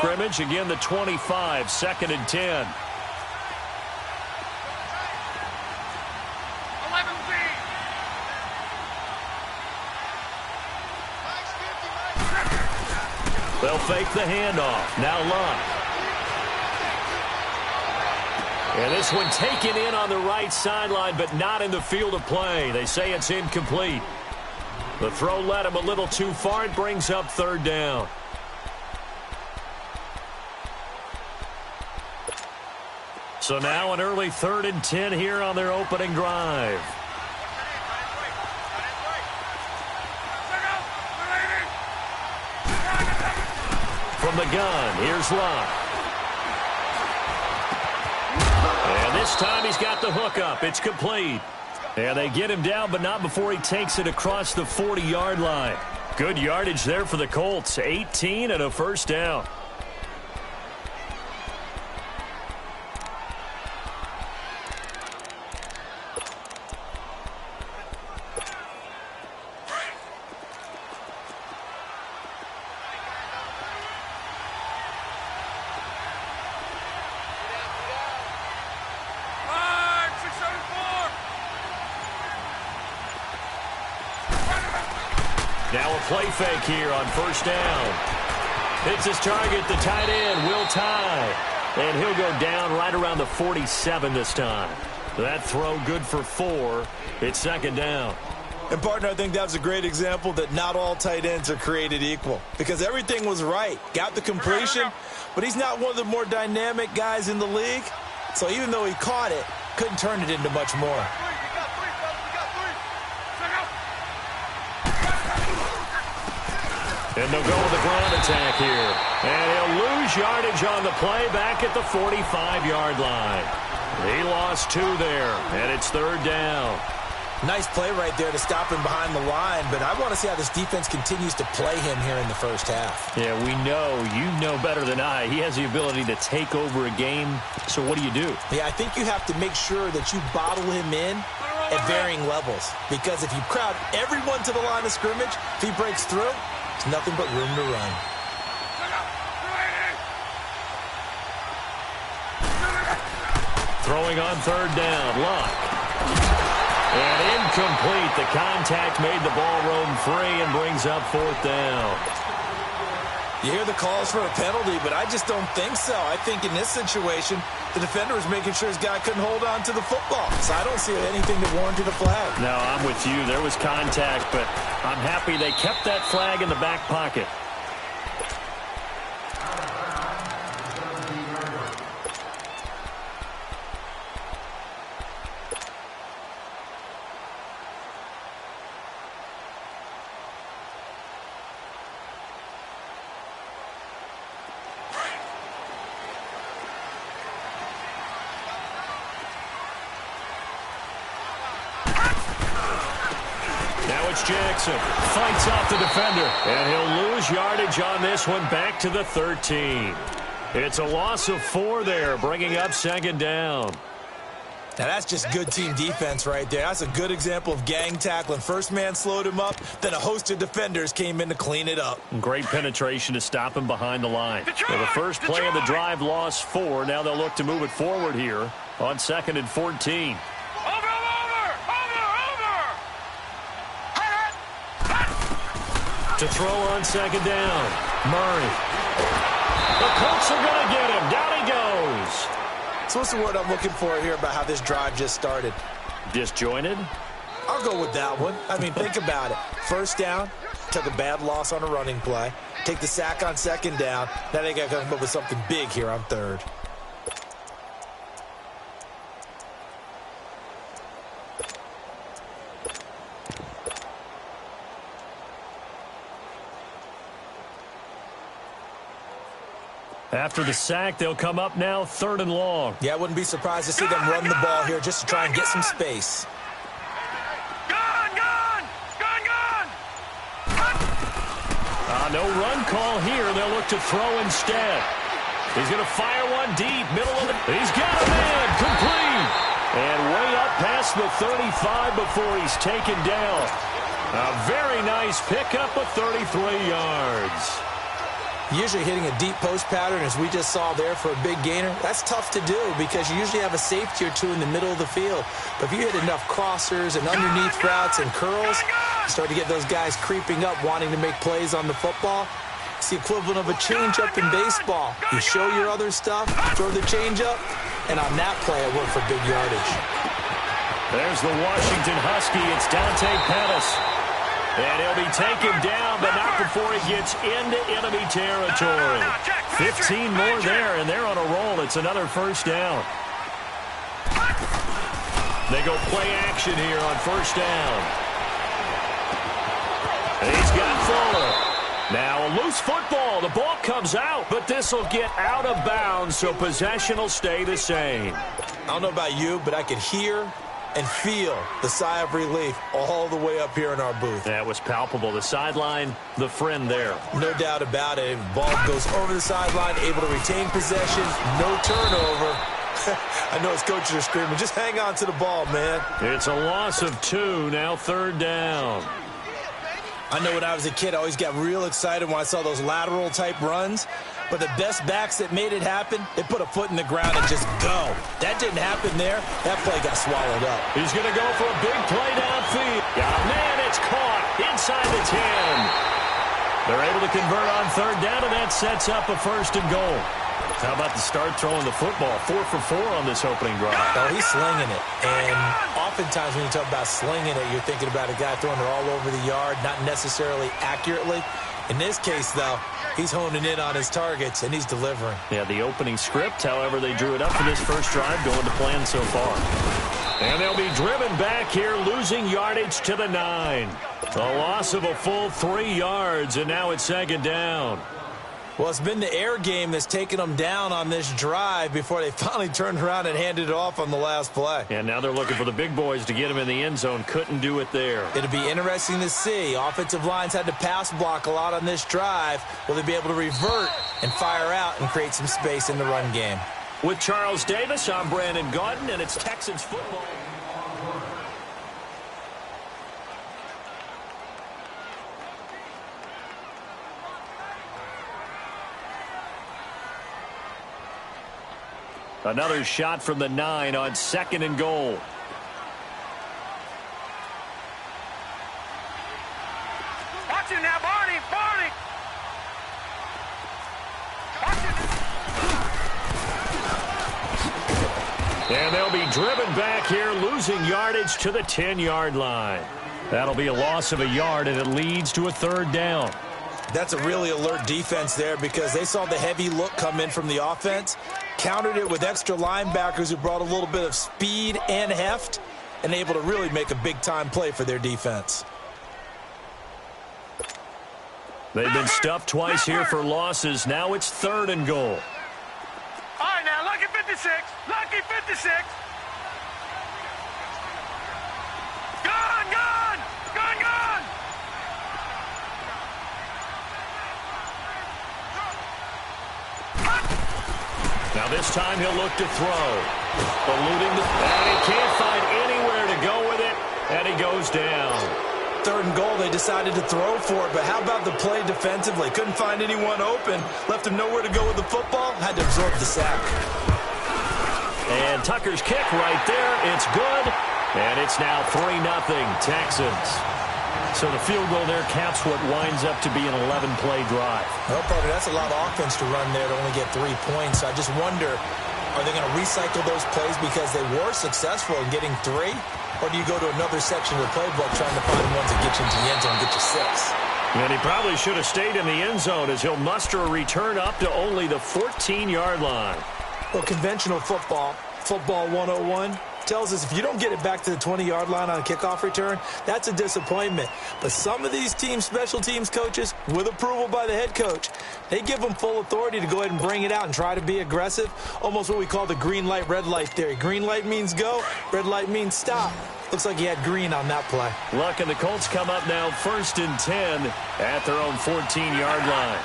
scrimmage. Again, the 25, 2nd and 10. They'll fake the handoff. Now Luck. And this one taken in on the right sideline, but not in the field of play. They say it's incomplete. The throw led him a little too far. It brings up 3rd down. So now an early 3rd and 10 here on their opening drive. From the gun, here's Luck. And this time he's got the hook up. It's complete. And they get him down, but not before he takes it across the 40-yard line. Good yardage there for the Colts. 18 and a 1st down. Now a play fake here on 1st down. Hits his target, the tight end, Will Tye. And he'll go down right around the 47 this time. That throw good for 4. It's 2nd down. And, partner, I think that was a great example that not all tight ends are created equal. Because everything was right. Got the completion, but he's not one of the more dynamic guys in the league. So even though he caught it, couldn't turn it into much more. And they'll go with the ground attack here. And he'll lose yardage on the play back at the 45-yard line. He lost 2 there, and it's 3rd down. Nice play right there to stop him behind the line, but I want to see how this defense continues to play him here in the 1st half. Yeah, we know. You know better than I. He has the ability to take over a game, so what do you do? Yeah, I think you have to make sure that you bottle him in at varying levels, because if you crowd everyone to the line of scrimmage, if he breaks through, there's nothing but room to run. Throwing on 3rd down, Luck. And incomplete. The contact made the ball roam free and brings up 4th down. You hear the calls for a penalty, but I just don't think so. I think in this situation, the defender was making sure his guy couldn't hold on to the football. So I don't see anything that warranted a flag. No, I'm with you. There was contact, but I'm happy they kept that flag in the back pocket. Jackson fights off the defender, and he'll lose yardage on this one back to the 13. It's a loss of 4 there, bringing up 2nd down. Now that's just good team defense right there. That's a good example of gang tackling. First man slowed him up, then a host of defenders came in to clean it up. Great penetration to stop him behind the line. So the first play of the drive lost 4. Now they'll look to move it forward here on 2nd and 14. To throw on 2nd down, Murray. The Colts are going to get him. Down he goes. So what's the word I'm looking for here about how this drive just started? Disjointed? I'll go with that one. I mean, think about it. 1st down, took a bad loss on a running play. Take the sack on 2nd down. Now they got to come up with something big here on 3rd. After the sack, they'll come up now 3rd and long. Yeah, I wouldn't be surprised to see them run the ball here just to try and get some space. No run call here. They'll look to throw instead. He's going to fire one deep, middle of the... He's got a man, complete. And way up past the 35 before he's taken down. A very nice pickup of 33 yards. Usually hitting a deep post pattern, as we just saw there for a big gainer, that's tough to do because you usually have a safety or two in the middle of the field. But if you hit enough crossers and underneath routes and curls, you start to get those guys creeping up, wanting to make plays on the football. It's the equivalent of a changeup in baseball. You show your other stuff, throw the changeup, and on that play, it worked for big yardage. There's the Washington Husky. It's Dante Pettis. And he'll be taken down, but not before he gets into enemy territory. 15 more there, and they're on a roll. It's another first down. They go play action here on first down. And he's got Fuller. Now a loose football. The ball comes out, but this will get out of bounds, so possession will stay the same. I don't know about you, but I could hear and feel the sigh of relief all the way up here in our booth. That was palpable. The sideline, the friend there. No doubt about it. Ball goes over the sideline, able to retain possession, no turnover. I know his coaches are screaming, just hang on to the ball, man. It's a loss of 2, now third down. I know when I was a kid, I always got real excited when I saw those lateral-type runs. But the best backs that made it happen, they put a foot in the ground and just go. That didn't happen there. That play got swallowed up. He's going to go for a big play downfield. Oh, man, it's caught inside the 10. They're able to convert on third down, and that sets up a first and goal. How about the start throwing the football? 4 for 4 on this opening drive. Oh, he's slinging it. And oftentimes when you talk about slinging it, you're thinking about a guy throwing it all over the yard, not necessarily accurately. In this case, though, he's honing in on his targets, and he's delivering. Yeah, the opening script, however, they drew it up for this first drive, going to plan so far. And they'll be driven back here, losing yardage to the 9. A loss of a full 3 yards, and now it's second down. Well, it's been the air game that's taken them down on this drive before they finally turned around and handed it off on the last play. And now they're looking for the big boys to get him in the end zone. Couldn't do it there. It'll be interesting to see. Offensive lines had to pass block a lot on this drive. Will they be able to revert and fire out and create some space in the run game? With Charles Davis, I'm Brandon Gaudin, and it's Texans football. Another shot from the 9 on second and goal. Watch it now, Barney! Barney! Watch it. And they'll be driven back here, losing yardage to the 10-yard line. That'll be a loss of a yard, and it leads to a third down. That's a really alert defense there because they saw the heavy look come in from the offense, countered it with extra linebackers who brought a little bit of speed and heft, and able to really make a big-time play for their defense. They've been stuffed twice here for losses. Now it's third and goal. All right, now, lucky 56. Lucky 56. Gone, gone! Gone, gone! Now this time he'll look to throw. Eluding the... And he can't find anywhere to go with it, and he goes down. Third and goal, they decided to throw for it, but how about the play defensively? Couldn't find anyone open, left him nowhere to go with the football, had to absorb the sack. And Tucker's kick right there, it's good, and it's now 3-0 Texans. So the field goal there caps what winds up to be an 11-play drive. Well, partner, that's a lot of offense to run there to only get 3 points. I just wonder, are they going to recycle those plays because they were successful in getting 3? Or do you go to another section of the playbook trying to find ones that get you into the end zone and get you 6? And he probably should have stayed in the end zone as he'll muster a return up to only the 14-yard line. Well, conventional football 101, tells us if you don't get it back to the 20-yard line on a kickoff return, that's a disappointment. But some of these team special teams coaches, with approval by the head coach, they give them full authority to go ahead and bring it out and try to be aggressive, almost what we call the green light, red light theory. Green light means go, red light means stop. Looks like he had green on that play. Luck and the Colts come up now 1st and 10 at their own 14-yard line.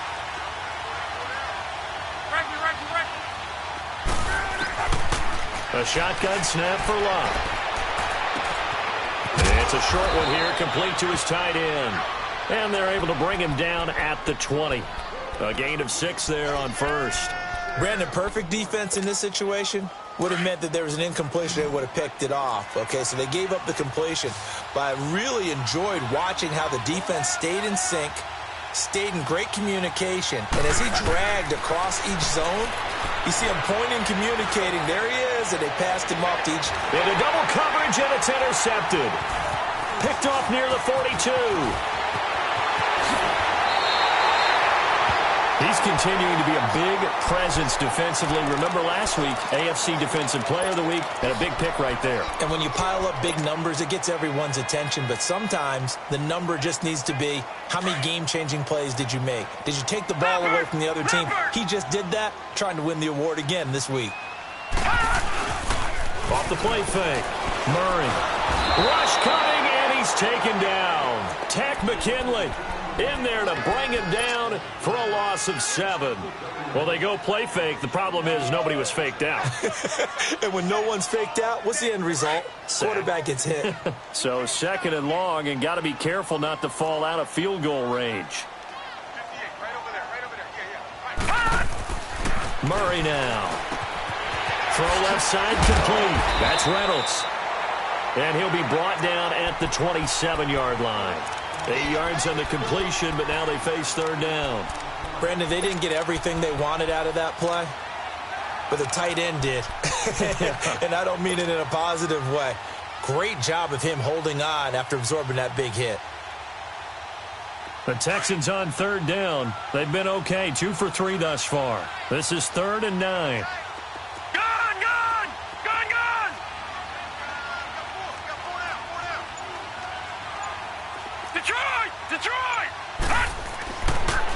A shotgun snap for Luck. It's a short one here, complete to his tight end. And they're able to bring him down at the 20. A gain of 6 there on first. Brandon, perfect defense in this situation would have meant that there was an incompletion. They would have picked it off. Okay, so they gave up the completion. But I really enjoyed watching how the defense stayed in sync, stayed in great communication. And as he dragged across each zone, you see him pointing, communicating. There he is, and they passed him off to each. Into double coverage, and it's intercepted. Picked off near the 42. He's continuing to be a big presence defensively. Remember last week, AFC Defensive Player of the Week, and a big pick right there. And when you pile up big numbers, it gets everyone's attention. But sometimes the number just needs to be, how many game-changing plays did you make? Did you take the ball away from the other team? He just did that, trying to win the award again this week. Off the play fake. Murray. Rush coming, and he's taken down. Tack McKinley in there to bring him down for a loss of 7. Well, they go play fake. The problem is nobody was faked out. And when no one's faked out, what's the end result? Quarterback gets hit. So 2nd and long, and got to be careful not to fall out of field goal range. Murray now. Throw left side complete. That's Reynolds. And he'll be brought down at the 27-yard line. 8 yards on the completion, but now they face 3rd down. Brandon, they didn't get everything they wanted out of that play, but the tight end did. And I don't mean it in a positive way. Great job of him holding on after absorbing that big hit. The Texans on 3rd down. They've been okay, 2 for 3 thus far. This is 3rd and 9. Detroit!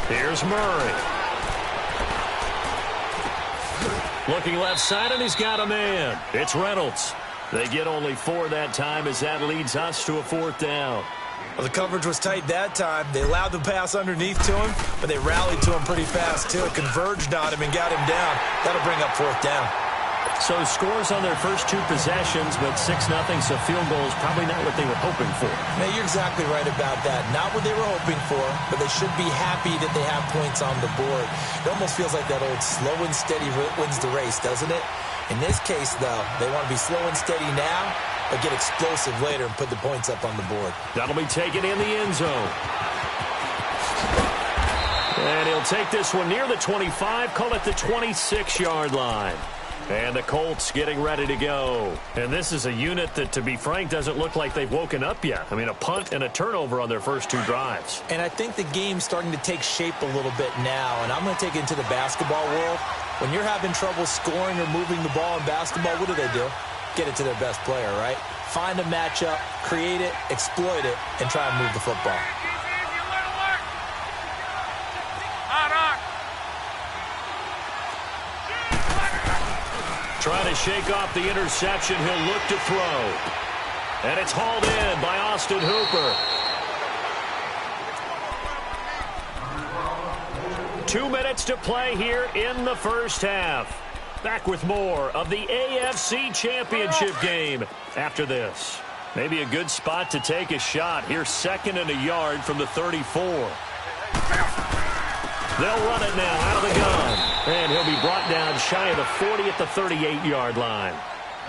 Here's Murray. Looking left side, and he's got a man. It's Reynolds. They get only 4 that time as that leads us to a 4th down. Well, the coverage was tight that time. They allowed the pass underneath to him, but they rallied to him pretty fast, too. Converged on him and got him down. That'll bring up 4th down. So scores on their first 2 possessions, but 6-0, so field goal is probably not what they were hoping for. Now, you're exactly right about that. Not what they were hoping for, but they should be happy that they have points on the board. It almost feels like that old slow and steady wins the race, doesn't it? In this case, though, they want to be slow and steady now, but get explosive later and put the points up on the board. That'll be taken in the end zone. And he'll take this one near the 25, call it the 26-yard line. And the Colts getting ready to go. And this is a unit that, to be frank, doesn't look like they've woken up yet. I mean, a punt and a turnover on their first 2 drives. And I think the game's starting to take shape a little bit now. And I'm going to take it into the basketball world. When you're having trouble scoring or moving the ball in basketball, what do? Get it to their best player, right? Find a matchup, create it, exploit it, and try and move the football. Trying to shake off the interception. He'll look to throw. And it's hauled in by Austin Hooper. 2 minutes to play here in the first half. Back with more of the AFC Championship game after this. Maybe a good spot to take a shot. Here's 2nd and a yard from the 34. They'll run it now out of the gun. And he'll be brought down shy of the 40 at the 38-yard line.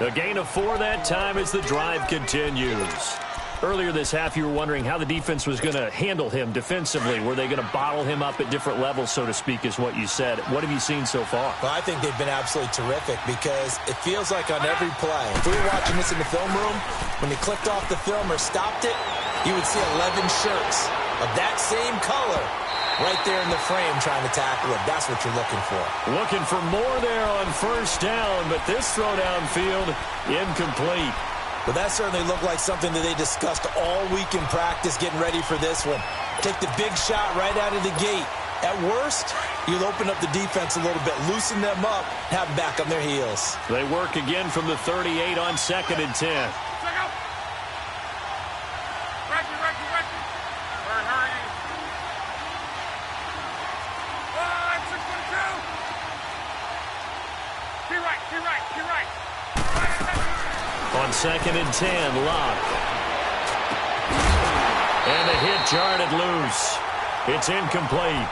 A gain of 4 that time as the drive continues. Earlier this half, you were wondering how the defense was going to handle him defensively. Were they going to bottle him up at different levels, so to speak, is what you said. What have you seen so far? Well, I think they've been absolutely terrific because it feels like on every play, if we were watching this in the film room, when they clicked off the film or stopped it, you would see 11 shirts of that same color right there in the frame trying to tackle it. That's what you're looking for. Looking for more there on first down, but this throw downfield incomplete. Well, that certainly looked like something that they discussed all week in practice getting ready for this one. Take the big shot right out of the gate. At worst, you'll open up the defense a little bit, loosen them up, have them back on their heels. They work again from the 38 on 2nd and 10. On 2nd and 10, Locke. And the hit jarred it loose. It's incomplete.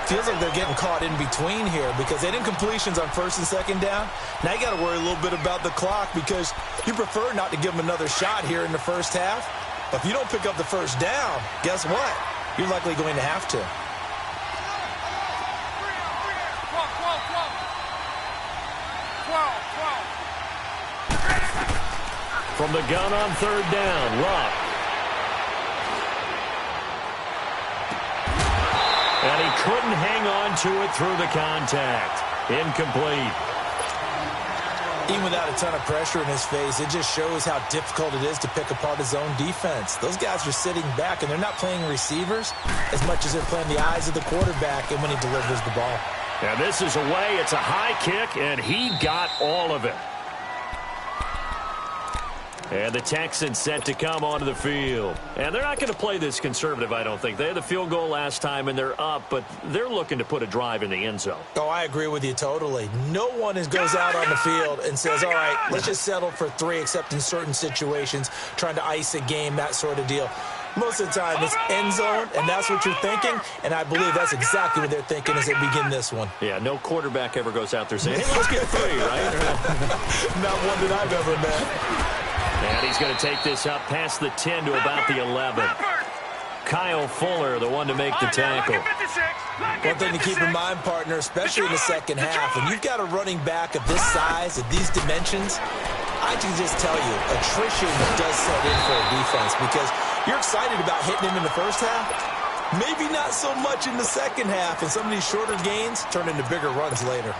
Feels like they're getting caught in between here because they didn't completions on first and second down. Now you got to worry a little bit about the clock because you prefer not to give them another shot here in the first half. But if you don't pick up the first down, guess what? You're likely going to have to. From the gun on third down, Luck. And he couldn't hang on to it through the contact. Incomplete. Even without a ton of pressure in his face, it just shows how difficult it is to pick apart his own defense. Those guys are sitting back, and they're not playing receivers as much as they're playing the eyes of the quarterback and when he delivers the ball. And this is away. It's a high kick, and he got all of it. And the Texans set to come onto the field. And they're not going to play this conservative, I don't think. They had the field goal last time, and they're up, but they're looking to put a drive in the end zone. Oh, I agree with you totally. No one goes out on the field and says, all right, let's just settle for 3, except in certain situations, trying to ice a game, that sort of deal. Most of the time, it's end zone, and that's what you're thinking, and I believe that's exactly what they're thinking as they begin this one. Yeah, no quarterback ever goes out there saying, hey, let's get 3, right? Not one that I've ever met. And he's going to take this up past the 10 to about the 11. Kyle Fuller, the one to make the tackle. One thing to keep in mind, partner, especially in the second half, when you've got a running back of this size, of these dimensions, I can just tell you, attrition does set in for a defense because you're excited about hitting him in the first half. Maybe not so much in the second half, and some of these shorter gains turn into bigger runs later.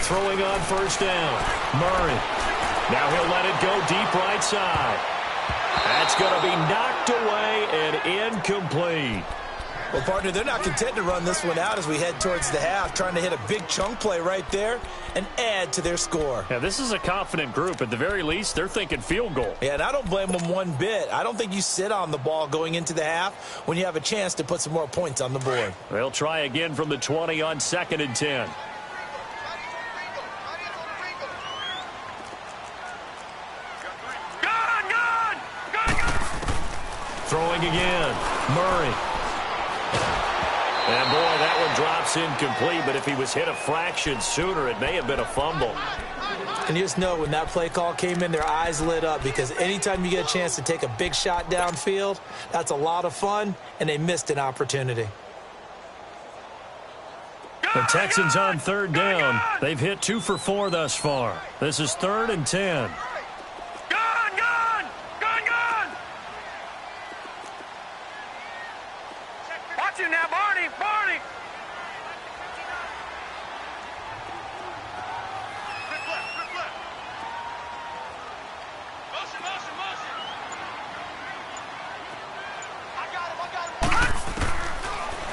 Throwing on first down. Murray. Now he'll let it go deep right side. That's going to be knocked away and incomplete. Well, partner, they're not content to run this one out as we head towards the half, trying to hit a big chunk play right there and add to their score. Yeah, this is a confident group. At the very least, they're thinking field goal. Yeah, and I don't blame them one bit. I don't think you sit on the ball going into the half when you have a chance to put some more points on the board. They'll try again from the 20 on 2nd and 10. Throwing again. Murray. And, boy, that one drops incomplete, but if he was hit a fraction sooner, it may have been a fumble. And you just know when that play call came in, their eyes lit up because anytime you get a chance to take a big shot downfield, that's a lot of fun, and they missed an opportunity. The Texans on third down. They've hit 2 for 4 thus far. This is 3rd and 10. Now, Barney! Motion!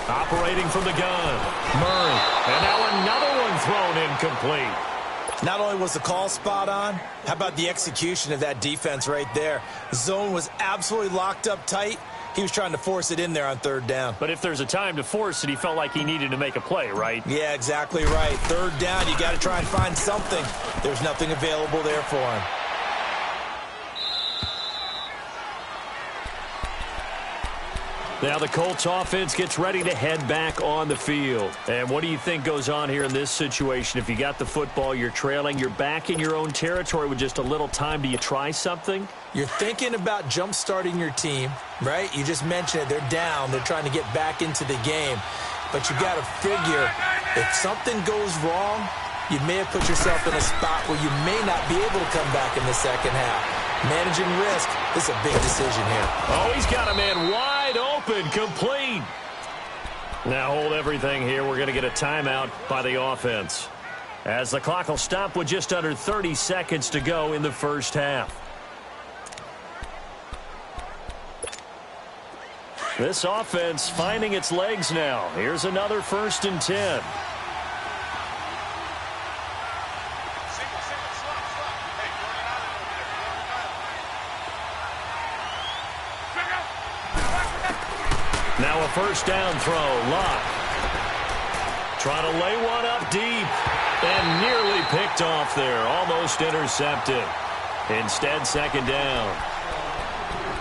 Operating from the gun. Murray. And now another one thrown incomplete. Not only was the call spot on, how about the execution of that defense right there? The zone was absolutely locked up tight. He was trying to force it in there on third down. But if there's a time to force it, he felt like he needed to make a play, right? Yeah, exactly right. Third down, you got to try and find something. There's nothing available there for him. Now the Colts offense gets ready to head back on the field. And what do you think goes on here in this situation? If you got the football, you're trailing, you're back in your own territory with just a little time. Do you try something? You're thinking about jump-starting your team, right? You just mentioned it. They're down. They're trying to get back into the game. But you got to figure if something goes wrong, you may have put yourself in a spot where you may not be able to come back in the second half. Managing risk is a big decision here. Oh, he's got a man wide open, complete. Now hold everything here. We're going to get a timeout by the offense, as the clock will stop with just under 30 seconds to go in the first half. This offense finding its legs now. Here's another 1st and 10. first down throw. Luck. Trying to lay one up deep. And nearly picked off there. Almost intercepted. Instead, second down.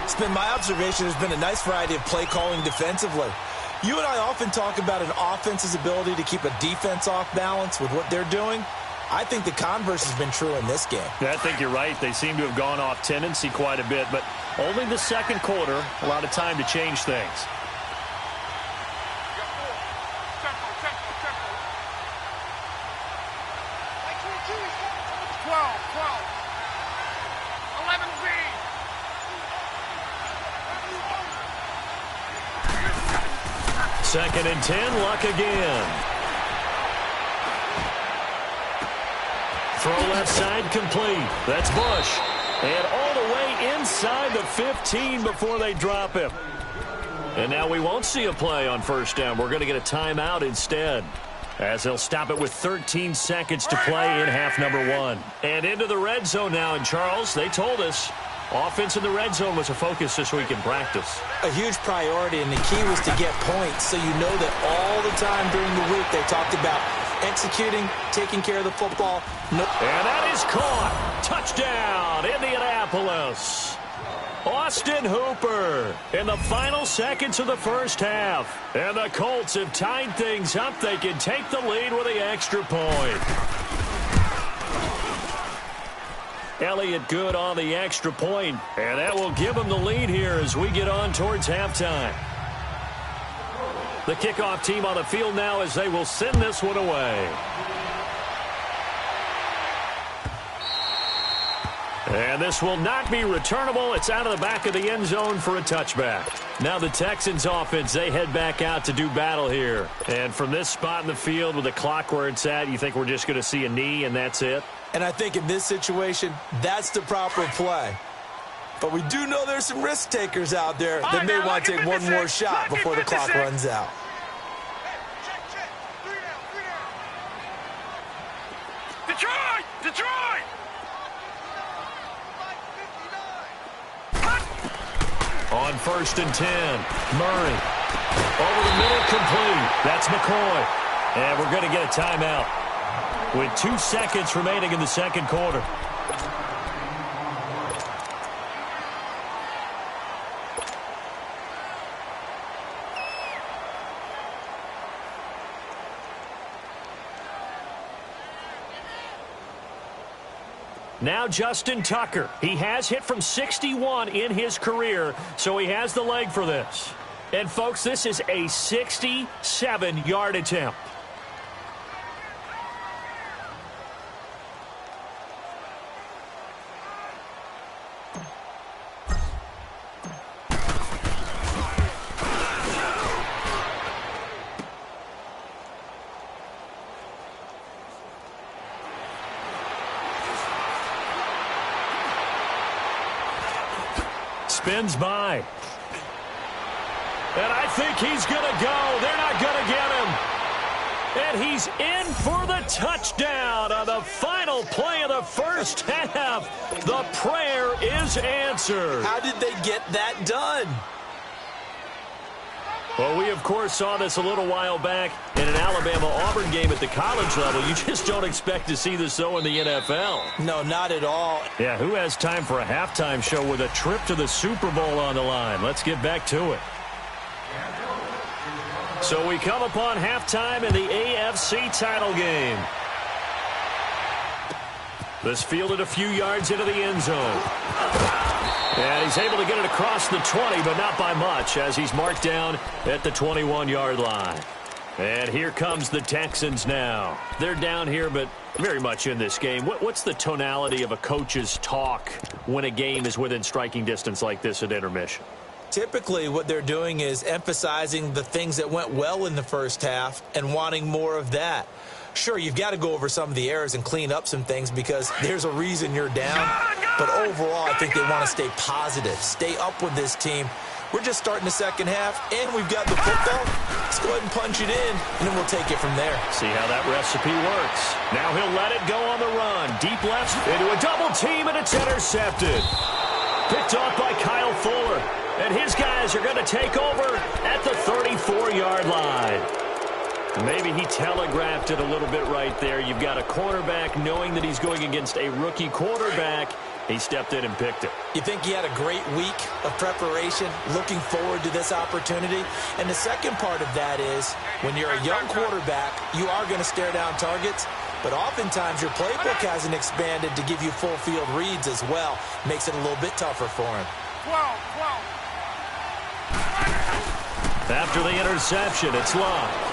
It's been my observation there's been a nice variety of play calling defensively. You and I often talk about an offense's ability to keep a defense off balance with what they're doing. I think the converse has been true in this game. Yeah, I think you're right. They seem to have gone off tendency quite a bit, but only the second quarter, a lot of time to change things. Second and 10, Luck again. Throw left side complete. That's Bush. And all the way inside the 15 before they drop him. And now we won't see a play on first down. We're going to get a timeout instead, as they'll stop it with 13 seconds to play in half number 1. And into the red zone now. And Charles, they told us offense in the red zone was a focus this week in practice. A huge priority, and the key was to get points. So you know that all the time during the week they talked about executing, taking care of the football. And that is caught. Touchdown, Indianapolis. Austin Hooper in the final seconds of the first half. And the Colts have tied things up. They can take the lead with the extra point. Elliott good on the extra point, and that will give them the lead here as we get on towards halftime. The kickoff team on the field now as they will send this one away. And this will not be returnable. It's out of the back of the end zone for a touchback. Now the Texans offense, they head back out to do battle here. And from this spot in the field with the clock where it's at, you think we're just going to see a knee and that's it? And I think in this situation, that's the proper play. But we do know there's some risk takers out there that may want to take one more shot before the clock runs out. Detroit! Detroit! On first and 10, Murray. Over the middle, complete. That's McCoy. And we're going to get a timeout with 2 seconds remaining in the second quarter. Now Justin Tucker. He has hit from 61 in his career, so he has the leg for this. And, folks, this is a 67-yard attempt. Spins by. And I think he's going to go. They're not going to get him. And he's in for the touchdown on the final play of the first half. The prayer is answered. How did they get that done? Well, we, of course, saw this a little while back in an Alabama-Auburn game at the college level. You just don't expect to see this, though, in the NFL. No, not at all. Yeah, who has time for a halftime show with a trip to the Super Bowl on the line? Let's get back to it. So we come upon halftime in the AFC title game. This fielded a few yards into the end zone. And he's able to get it across the 20, but not by much, as he's marked down at the 21-yard line. And here comes the Texans now. They're down here, but very much in this game. What's the tonality of a coach's talk when a game is within striking distance like this at intermission? Typically, what they're doing is emphasizing the things that went well in the first half and wanting more of that. Sure, you've got to go over some of the errors and clean up some things because there's a reason you're down. But overall, I think they want to stay positive, stay up with this team. We're just starting the second half, and we've got the football. Let's go ahead and punch it in, and then we'll take it from there. See how that recipe works. Now he'll let it go on the run. Deep left into a double team, and it's intercepted. Picked off by Kyle Fuller. And his guys are going to take over at the 34-yard line. Maybe he telegraphed it a little bit right there. You've got a cornerback knowing that he's going against a rookie quarterback. He stepped in and picked it. You think he had a great week of preparation, looking forward to this opportunity? And the second part of that is, when you're a young quarterback, you are going to stare down targets, but oftentimes your playbook hasn't expanded to give you full field reads as well. Makes it a little bit tougher for him. After the interception, it's Love.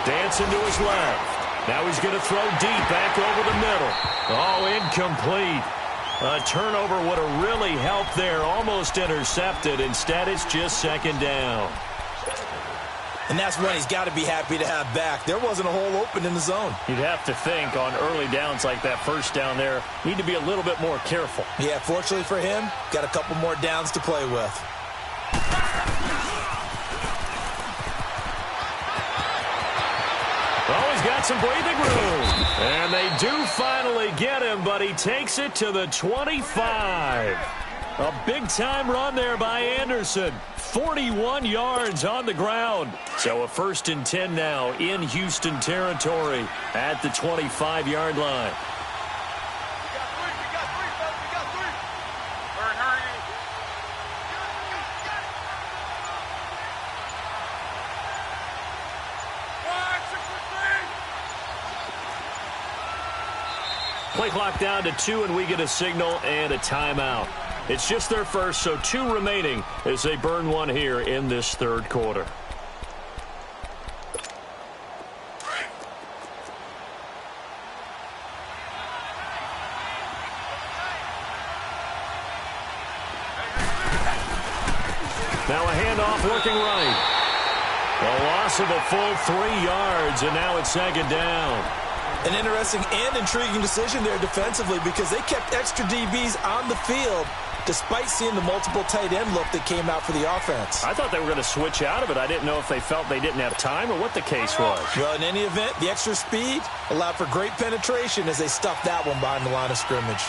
Dancing to his left. Now he's going to throw deep back over the middle. Oh, incomplete. A turnover would have really helped there. Almost intercepted. Instead, it's just second down. And that's one he's got to be happy to have back. There wasn't a hole open in the zone. You'd have to think on early downs like that first down there, need to be a little bit more careful. Yeah, fortunately for him, got a couple more downs to play with. Oh, he's got some breathing room. And they do finally get him, but he takes it to the 25. A big-time run there by Anderson. 41 yards on the ground. So a 1st and 10 now in Houston territory at the 25-yard line. Play clock down to 2, and we get a signal and a timeout. It's just their first, so 2 remaining as they burn one here in this third quarter. Now a handoff looking right. A loss of a full 3 yards, and now it's second down. An interesting and intriguing decision there defensively because they kept extra DBs on the field despite seeing the multiple tight end look that came out for the offense. I thought they were going to switch out of it. I didn't know if they felt they didn't have time or what the case was. Well, in any event, the extra speed allowed for great penetration as they stuffed that one behind the line of scrimmage.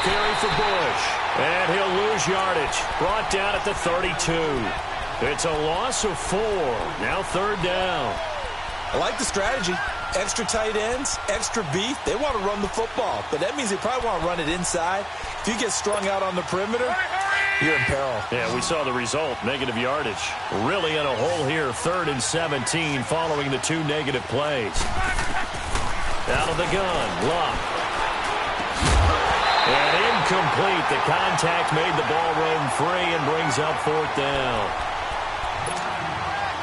Carry for Bush. And he'll lose yardage. Brought down at the 32. It's a loss of 4. Now third down. I like the strategy. Extra tight ends, extra beef. They want to run the football, but that means they probably want to run it inside. If you get strung out on the perimeter, you're in peril. Yeah, we saw the result. Negative yardage. Really in a hole here. 3rd and 17 following the 2 negative plays. Out of the gun. Love. And incomplete. The contact made the ball roam free and brings up 4th down.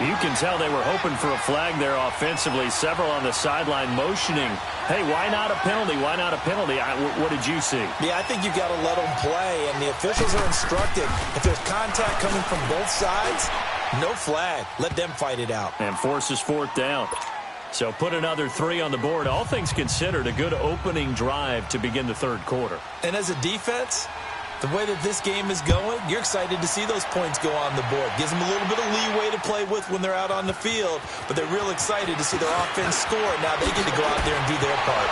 You can tell they were hoping for a flag there offensively. Several on the sideline motioning. Hey, why not a penalty? Why not a penalty? What did you see? Yeah, I think you've got to let them play, and the officials are instructed. If there's contact coming from both sides, no flag. Let them fight it out. And forces 4th down. So put another 3 on the board. All things considered, a good opening drive to begin the third quarter. And as a defense, the way that this game is going, you're excited to see those points go on the board. Gives them a little bit of leeway to play with when they're out on the field, but they're real excited to see their offense score. Now they get to go out there and do their part.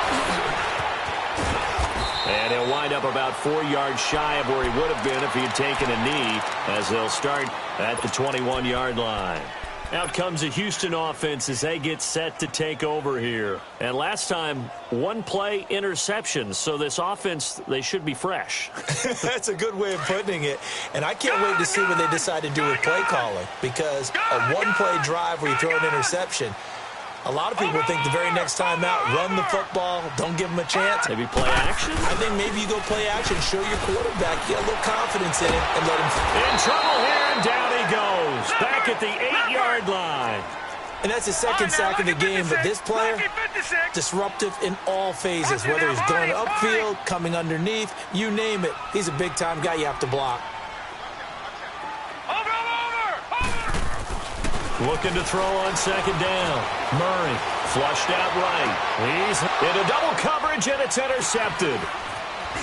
And he'll wind up about 4 yards shy of where he would have been if he had taken a knee, as they'll start at the 21-yard line. Out comes the Houston offense as they get set to take over here. And last time, 1 play interceptions. So this offense, they should be fresh. That's a good way of putting it. And I can't wait to see what they decide to do with play calling. Because a 1-play drive where you throw an interception, a lot of people think the very next time out, run the football, don't give them a chance. Maybe play action? I think maybe you go play action, show your quarterback, get a little confidence in it, and let him. In trouble here, and down he goes. Back at the 8-yard line. And that's his second sack of the game, but this player, disruptive in all phases, whether he's going upfield, coming underneath, you name it. He's a big-time guy you have to block. Looking to throw on second down. Murray flushed out right. He's into double coverage, and it's intercepted.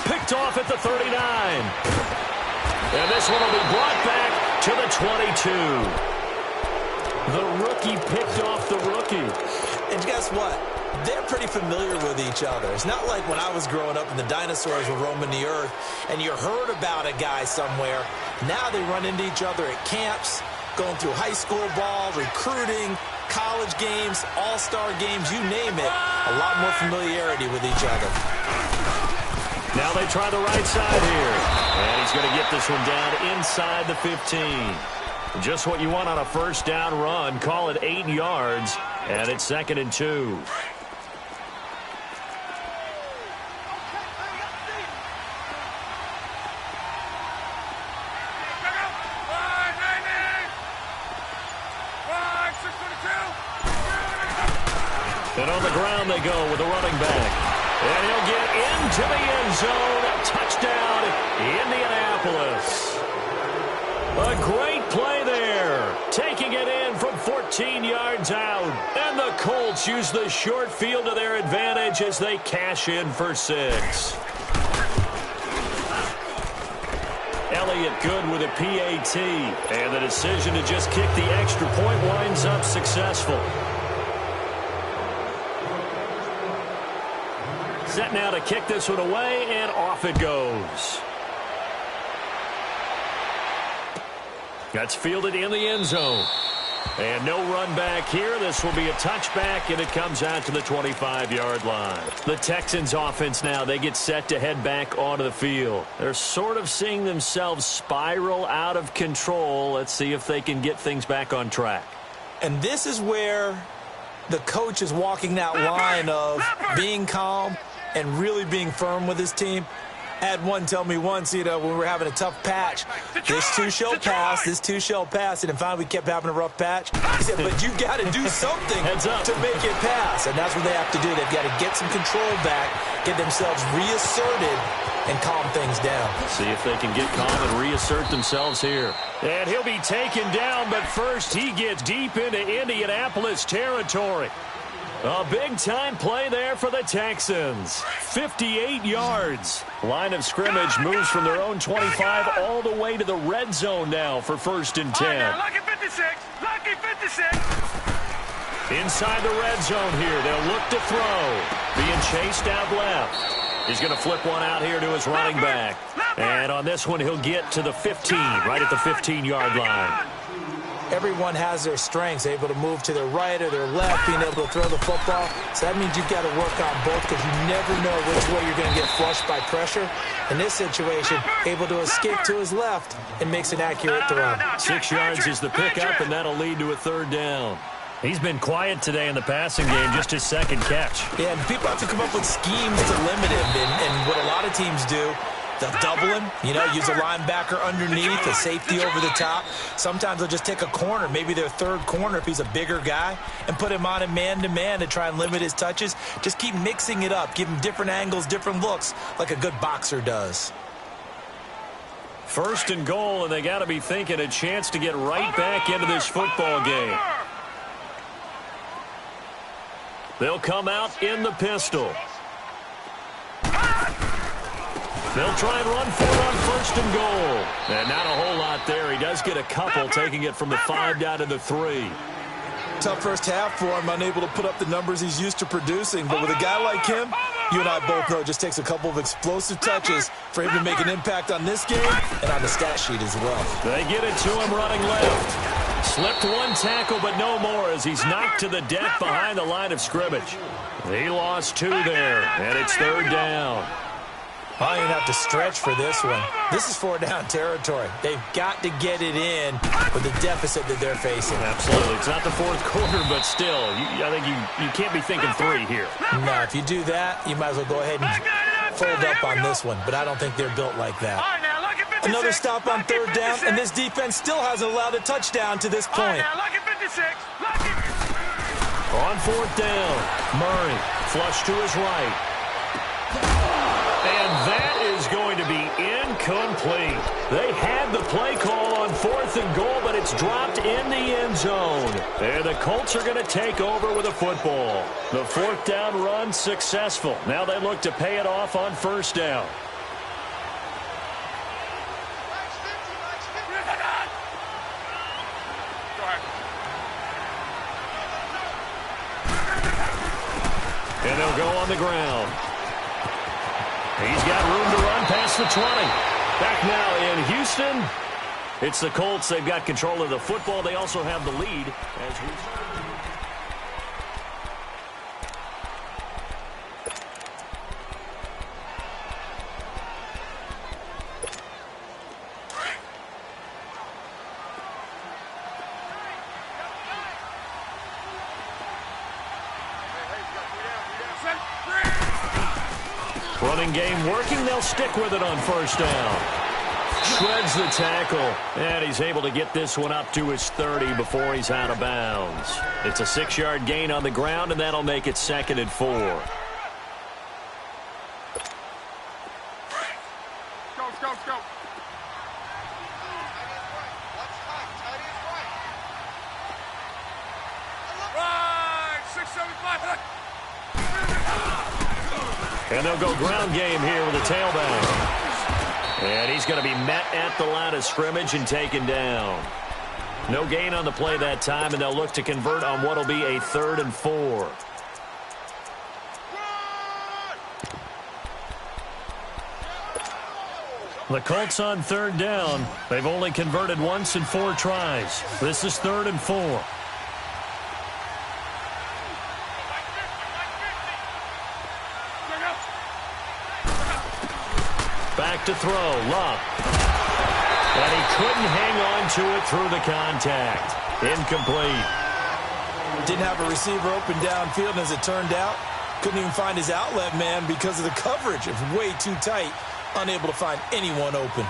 Picked off at the 39. And this one will be brought back to the 22. The rookie picked off the rookie. And guess what? They're pretty familiar with each other. It's not like when I was growing up and the dinosaurs were roaming the earth and you heard about a guy somewhere. Now they run into each other at camps, going through high school ball, recruiting, college games, all-star games, you name it. A lot more familiarity with each other. Now they try the right side here. And he's going to get this one down inside the 15. Just what you want on a first down run. Call it 8 yards. And it's 2nd and 2. And on the ground they go with a running back. And he'll get into the end zone. Touchdown, Indianapolis. A great play there. Taking it in from 14 yards out. And the Colts use the short field to their advantage as they cash in for 6. Elliott good with a PAT. And the decision to just kick the extra point winds up successful. Set now to kick this one away, and off it goes. That's fielded in the end zone. And no run back here. This will be a touchback, and it comes out to the 25-yard line. The Texans offense now, they get set to head back onto the field. They're sort of seeing themselves spiral out of control. Let's see if they can get things back on track. And this is where the coach is walking that line of being calm and really being firm with his team. I had one tell me once, when we were having a tough patch, this too shall pass, this too shall pass, and finally we kept having a rough patch. He said, but you got to do something to make it pass, and that's what they have to do. They've got to get some control back, get themselves reasserted, and calm things down. See if they can get calm and reassert themselves here. And he'll be taken down, but first he gets deep into Indianapolis territory. A big-time play there for the Texans. 58 yards. Line of scrimmage moves from their own 25 all the way to the red zone now for 1st and 10. Now, lucky 56. Lucky 56. Inside the red zone here. They'll look to throw. Being chased out left. He's going to flip one out here to his running back. And on this one, he'll get to the 15, right at the 15-yard line. Everyone has their strengths, able to move to their right or their left, being able to throw the football. So that means you've got to work on both because you never know which way you're going to get flushed by pressure. In this situation, able to escape to his left and makes an accurate throw. 6 yards is the pickup, and that'll lead to a 3rd down. He's been quiet today in the passing game, just his 2nd catch. Yeah, and people have to come up with schemes to limit him, and what a lot of teams do, they'll double him, use a linebacker underneath, a safety over the top. Sometimes they'll just take a corner, maybe their 3rd corner if he's a bigger guy, and put him on a man-to-man to try and limit his touches. Just keep mixing it up, give him different angles, different looks, like a good boxer does. 1st and goal, and they got to be thinking a chance to get right back into this football game. They'll come out in the pistol. They'll try and run for it on 1st and goal. And not a whole lot there. He does get a couple, taking it from the 5 down to the 3. Tough first half for him, unable to put up the numbers he's used to producing. But with a guy like him, you and I both know it just takes a couple of explosive touches for him to make an impact on this game and on the stat sheet as well. They get it to him running left. Slipped one tackle, but no more as he's knocked to the deck behind the line of scrimmage. He lost 2 there, and it's 3rd down. I don't even have to stretch for this one. This is 4-down territory. They've got to get it in with the deficit that they're facing. Absolutely. It's not the 4th quarter, but still, I think you can't be thinking 3 here. No, if you do that, you might as well go ahead and fold up on this one. But I don't think they're built like that. Another stop on 3rd down, and this defense still hasn't allowed a touchdown to this point. On 4th down, Murray flush to his right. And that is going to be incomplete. They had the play call on 4th and goal, but it's dropped in the end zone. And the Colts are going to take over with a football. The 4th down run successful. Now they look to pay it off on 1st down. And they'll go on the ground. He's got room to run past the 20. Back now in Houston. It's the Colts. They've got control of the football. They also have the lead as we... Running game working. They'll stick with it on first down. Shreds the tackle. And he's able to get this one up to his 30 before he's out of bounds. It's a 6-yard gain on the ground, and that'll make it 2nd and 4. Go. Right, 675. And they'll go ground game here with a tailback. And he's going to be met at the line of scrimmage and taken down. No gain on the play that time, and they'll look to convert on what will be a 3rd and 4. The Colts on 3rd down. They've only converted once in 4 tries. This is 3rd and 4. Back to throw, Love. And he couldn't hang on to it through the contact. Incomplete. Didn't have a receiver open downfield, and as it turned out, couldn't even find his outlet man because of the coverage. It was way too tight, unable to find anyone open.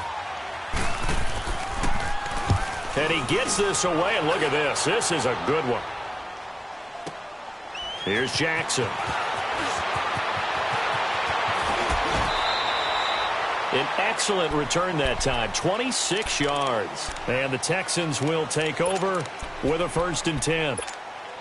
And he gets this away, and look at this. This is a good one. Here's Jackson. An excellent return that time, 26 yards. And the Texans will take over with a 1st and 10.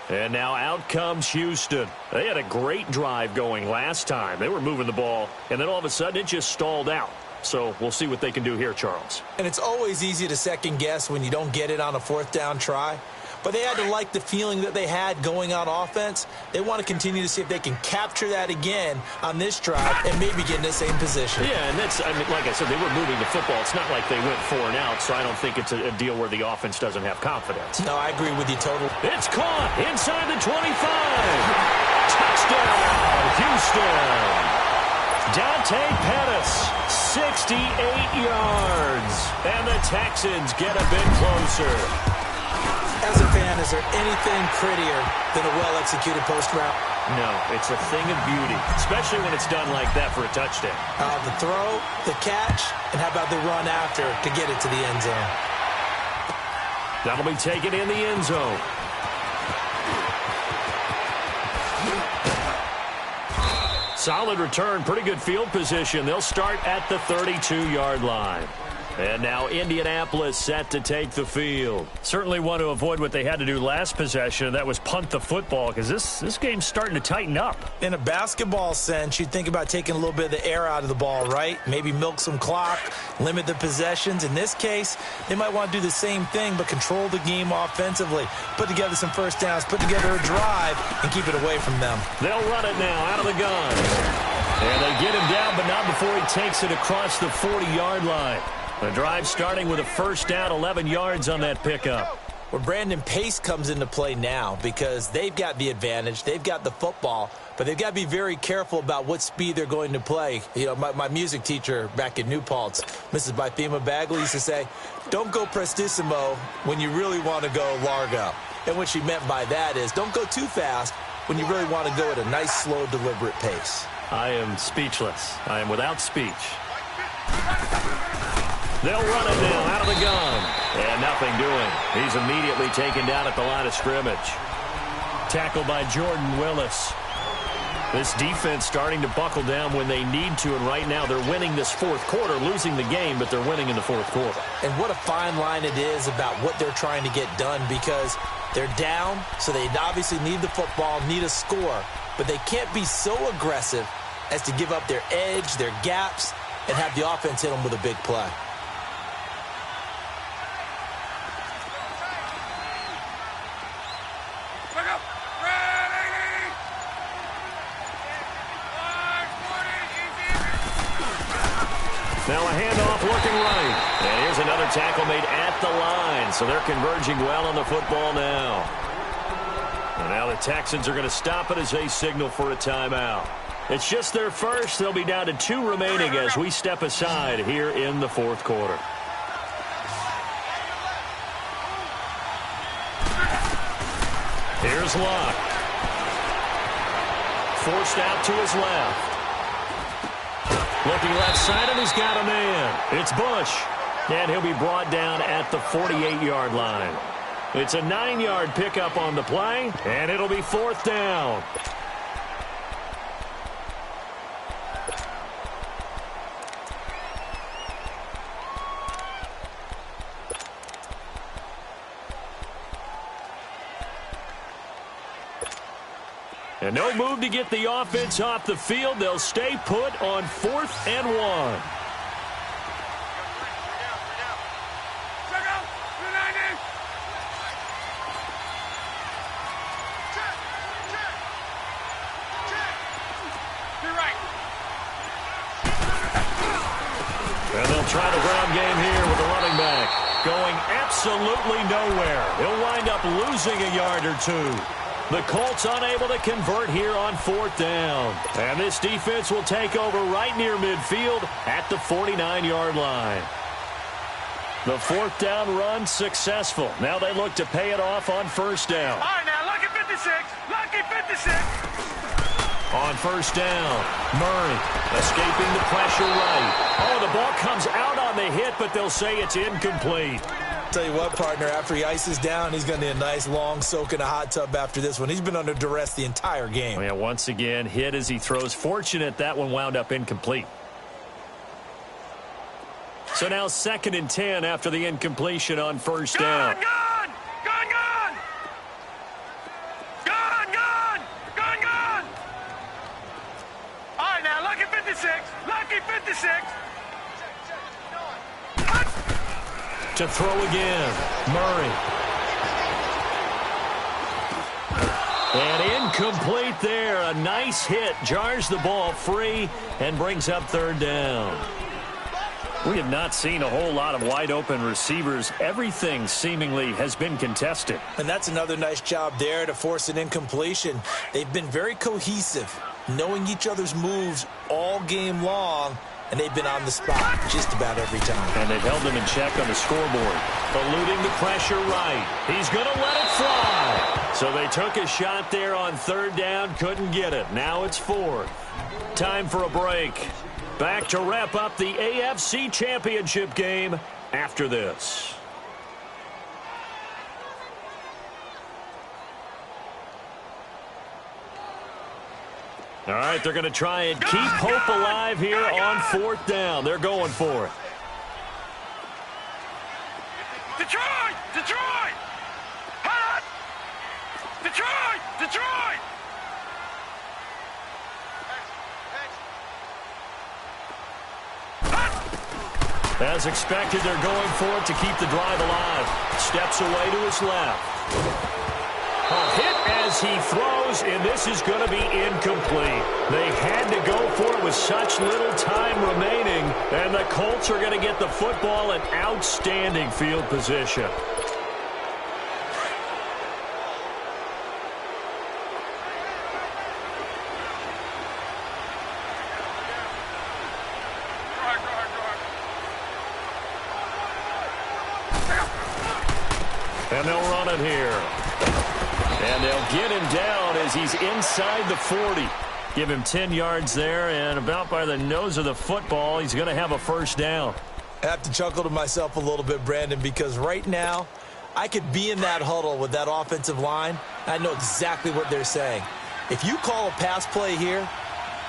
And now out comes Houston. They had a great drive going last time. They were moving the ball, and then all of a sudden it just stalled out. So we'll see what they can do here, Charles. And it's always easy to second guess when you don't get it on a 4th down try. But they had to like the feeling that they had going on offense. They want to continue to see if they can capture that again on this drive and maybe get in the same position. Yeah, and that's, I mean, like I said, they were moving the football. It's not like they went 4 and out, so I don't think it's a deal where the offense doesn't have confidence. No, I agree with you totally. It's caught inside the 25. Touchdown, Houston. Dante Pettis, 68 yards. And the Texans get a bit closer. As a fan, is there anything prettier than a well-executed post route? No, it's a thing of beauty, especially when it's done like that for a touchdown. The throw, the catch, and how about the run after to get it to the end zone? That'll be taken in the end zone. Solid return, pretty good field position. They'll start at the 32-yard line. And now Indianapolis set to take the field. Certainly want to avoid what they had to do last possession, and that was punt the football, because this game's starting to tighten up. In a basketball sense, you'd think about taking a little bit of the air out of the ball, right? Maybe milk some clock, limit the possessions. In this case, they might want to do the same thing, but control the game offensively. Put together some first downs, put together a drive, and keep it away from them. They'll run it now out of the gun. And they get him down, but not before he takes it across the 40-yard line. The drive starting with a first down, 11 yards on that pickup. Well, Brandon, pace comes into play now because they've got the advantage. They've got the football, but they've got to be very careful about what speed they're going to play. You know, my music teacher back in New Paltz, Mrs. Bythema Bagley, used to say, don't go prestissimo when you really want to go largo. And what she meant by that is don't go too fast when you really want to go at a nice, slow, deliberate pace. I am speechless. I am without speech. They'll run it now out of the gun. And nothing doing. He's immediately taken down at the line of scrimmage. Tackled by Jordan Willis. This defense starting to buckle down when they need to, and right now they're winning this 4th quarter, losing the game, but they're winning in the 4th quarter. And what a fine line it is about what they're trying to get done, because they're down, so they obviously need the football, need a score, but they can't be so aggressive as to give up their edge, their gaps, and have the offense hit them with a big play. Now a handoff looking right. And here's another tackle made at the line. So they're converging well on the football now. And now the Texans are going to stop it as they signal for a timeout. It's just their first. They'll be down to 2 remaining as we step aside here in the fourth quarter. Here's Luck. Forced out to his left. Looking left side, and he's got a man. It's Bush. And he'll be brought down at the 48-yard line. It's a 9-yard pickup on the play, and it'll be 4th down. And no move to get the offense off the field. They'll stay put on 4th and 1. And they'll try the ground game here with the running back. Going absolutely nowhere. He'll wind up losing a yard or 2. The Colts unable to convert here on 4th down. And this defense will take over right near midfield at the 49-yard line. The 4th down run successful. Now they look to pay it off on 1st down. All right, now, lucky 56. Lucky 56. On 1st down, Murray escaping the pressure right. Oh, the ball comes out on the hit, but they'll say it's incomplete. Tell you what, partner, after he ices down, he's going to need a nice long soak in a hot tub after this one. He's been under duress the entire game. Yeah, once again, hit as he throws. Fortunate that one wound up incomplete. So now 2nd and 10 after the incompletion on 1st down. Gone! All right, now, lucky 56. Lucky 56. To throw again, Murray. And incomplete there. A nice hit. Jars the ball free and brings up 3rd down. We have not seen a whole lot of wide-open receivers. Everything seemingly has been contested. And that's another nice job there to force an incompletion. They've been very cohesive, knowing each other's moves all game long. And they've been on the spot just about every time. And they've held them in check on the scoreboard. Eluding the pressure right. He's going to let it fly. So they took a shot there on 3rd down. Couldn't get it. Now it's 4th. Time for a break. Back to wrap up the AFC Championship game after this. All right, they're going to try and keep hope alive here on 4th down. They're going for it. Detroit! Detroit! Hot! Detroit! Detroit! As expected, they're going for it to keep the drive alive. Steps away to his left. A hit as he throws, and this is going to be incomplete. They had to go for it with such little time remaining, and the Colts are going to get the football in outstanding field position. And they'll run it here. And they'll get him down as he's inside the 40. Give him 10 yards there, and about by the nose of the football, he's going to have a 1st down. I have to chuckle to myself a little bit, Brandon, because right now, I could be in that huddle with that offensive line. I know exactly what they're saying. If you call a pass play here,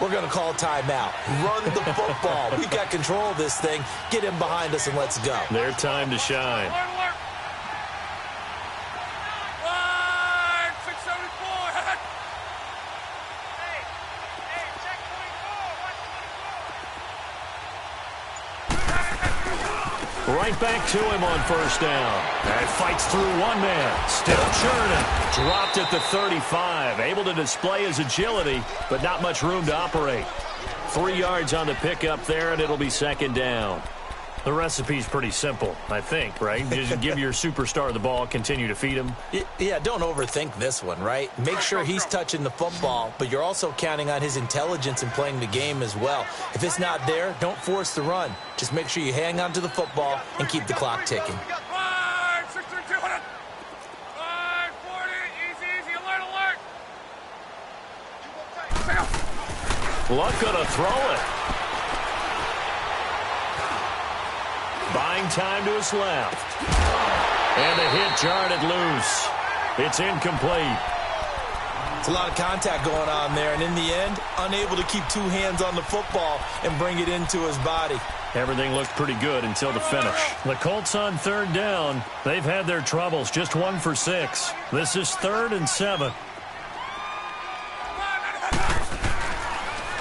we're going to call a timeout. Run the football. We've got control of this thing. Get him behind us and let's go. Their time to shine. Right back to him on 1st down. And fights through one man. Still churning. Dropped at the 35. Able to display his agility, but not much room to operate. 3 yards on the pickup there, and it'll be second down. The recipe's pretty simple, I think, right? Just give your superstar the ball, continue to feed him. Yeah, don't overthink this one, right? Make sure he's touching the football, but you're also counting on his intelligence in playing the game as well. If it's not there, don't force the run. Just make sure you hang on to the football and keep the clock ticking. Luck gonna throw it. Buying time to his left. And a hit jarred it loose. It's incomplete. It's a lot of contact going on there, and in the end, unable to keep 2 hands on the football and bring it into his body. Everything looked pretty good until the finish. The Colts on 3rd down. They've had their troubles, just 1 for 6. This is 3rd and 7.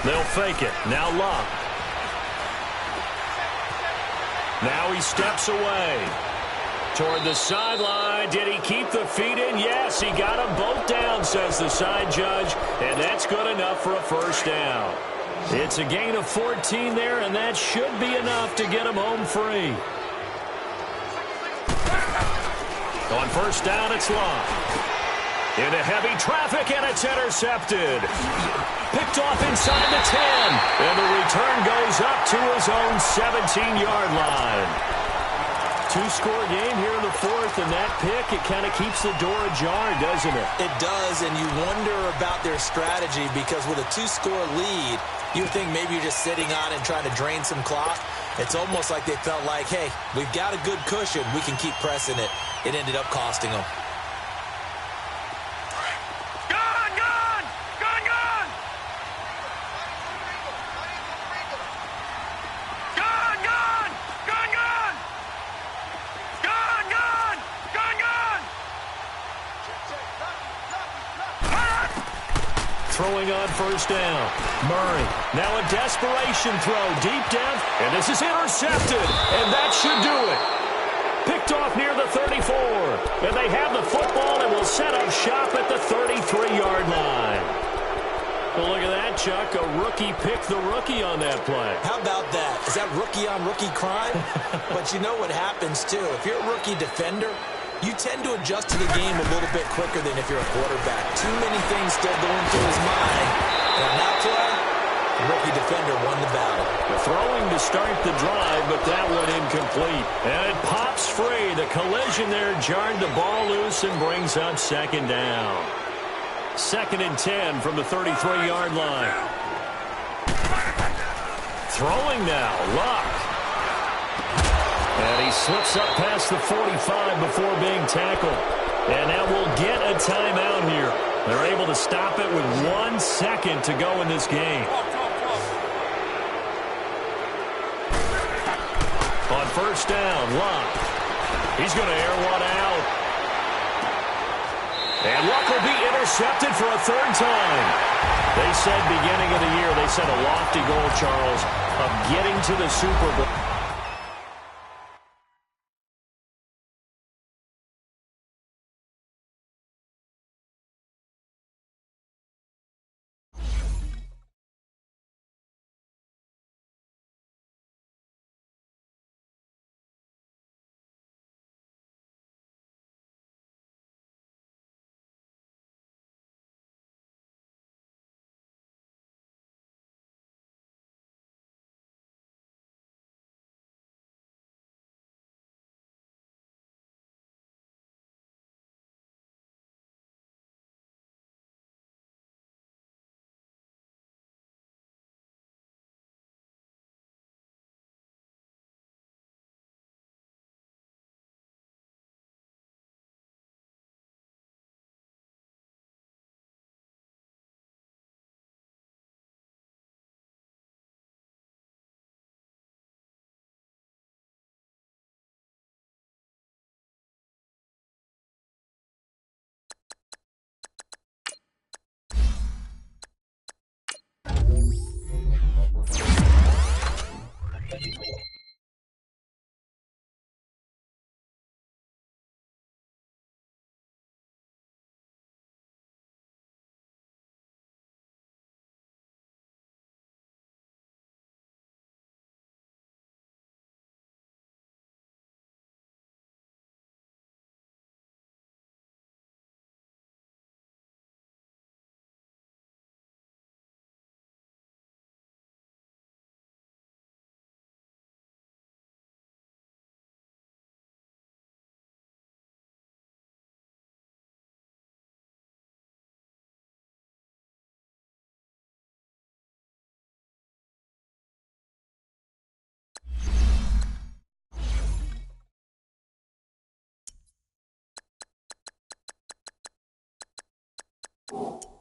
They'll fake it. Now Luck. Now he steps away. Toward the sideline. Did he keep the feet in? Yes, he got them both down, says the side judge. And that's good enough for a first down. It's a gain of 14 there, and that should be enough to get him home free. On first down, it's Luck. Into heavy traffic, and it's intercepted. Picked off inside the 10. And the return goes up to his own 17-yard line. 2-score game here in the 4th, and that pick, it kind of keeps the door ajar, doesn't it? It does, and you wonder about their strategy because with a 2-score lead, you think maybe you're just sitting on it and trying to drain some clock. It's almost like they felt like, hey, we've got a good cushion. We can keep pressing it. It ended up costing them. Throwing on first down. Murray. Now a desperation throw. Deep down. And this is intercepted. And that should do it. Picked off near the 34. And they have the football and will set up shop at the 33-yard line. Well, look at that, Chuck. A rookie picked the rookie on that play. How about that? Is that rookie-on-rookie crime? But you know what happens, too. If you're a rookie defender, you tend to adjust to the game a little bit quicker than if you're a quarterback. Too many things still going through his mind. And on that play, the rookie defender won the battle. The throwing to start the drive, but that one incomplete. And it pops free. The collision there jarred the ball loose and brings up second down. 2nd and 10 from the 33-yard line. Throwing now, Luck. And he slips up past the 45 before being tackled. And now we'll get a timeout here. They're able to stop it with 1 second to go in this game. On first down, Luck. He's going to air one out. And Luck will be intercepted for a 3rd time. They said beginning of the year, they set a lofty goal, Charles, of getting to the Super Bowl. you